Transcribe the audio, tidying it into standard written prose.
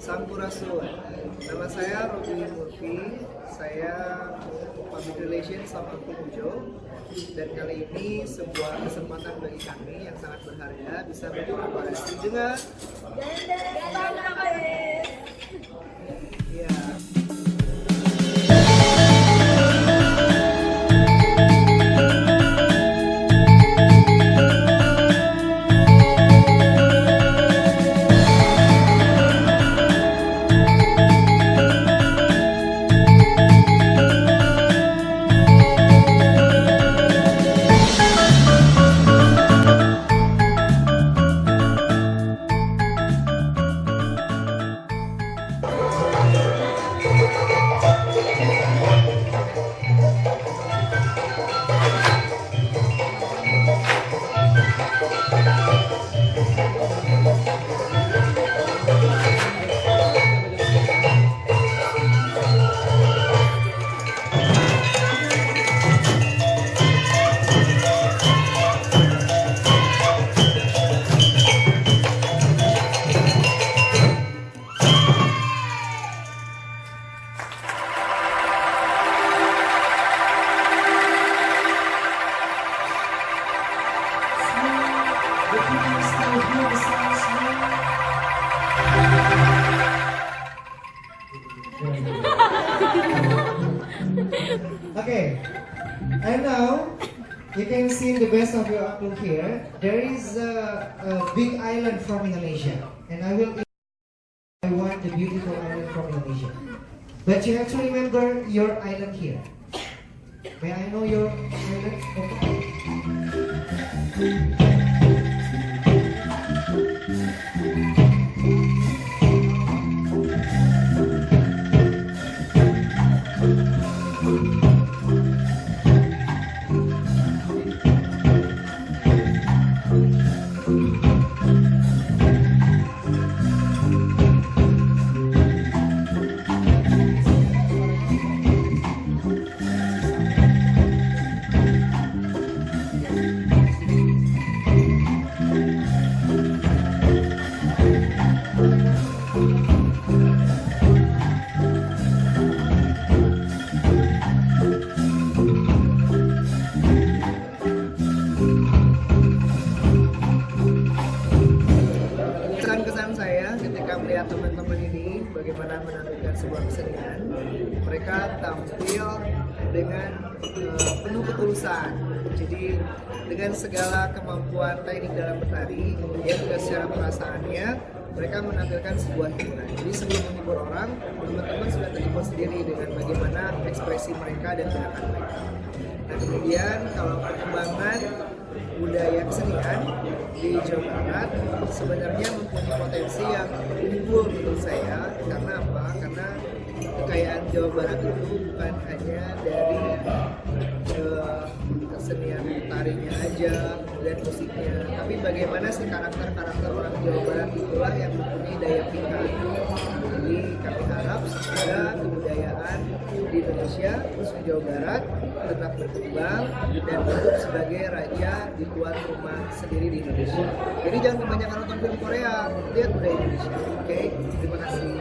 Sampurasun. Nama saya Robi Murphy. Saya Public Relations sama Kujo. Dan kali ini sebuah kesempatan bagi kami yang sangat berharga bisa berkolaborasi dengan ya. Okay, and now you can see the best of your uncle here. There is a big island from Indonesia, and I want the beautiful island from Indonesia. But you have to remember your island here. May I know your island? Kesan saya ketika melihat teman-teman ini bagaimana menampilkan sebuah kesenian, mereka tampil dengan penuh ketulusan. Jadi dengan segala kemampuan teknik dalam bertari, dia juga secara perasaannya mereka menampilkan sebuah hiburan. Jadi sebelum menghibur orang, teman-teman sudah terhibur sendiri dengan bagaimana ekspresi mereka dan gerakan mereka. Nah kemudian kalau perkembangan budaya kesenian di Jawa Barat sebenarnya mempunyai potensi yang unggul menurut saya. Karena apa? Karena kekayaan Jawa Barat itu bukan hanya dari kesenian tarinya aja dan musiknya, tapi bagaimana sih karakter orang Jawa Barat itulah yang mempunyai daya pikat. Jadi kami harap semoga kebudayaan di Indonesia, khususnya Jawa Barat, tetap berkembang dan hidup sebagai raja di tuan rumah sendiri di Indonesia. Jadi jangan kebanyakan nonton film Korea, lihat budaya Indonesia. Oke, terima kasih.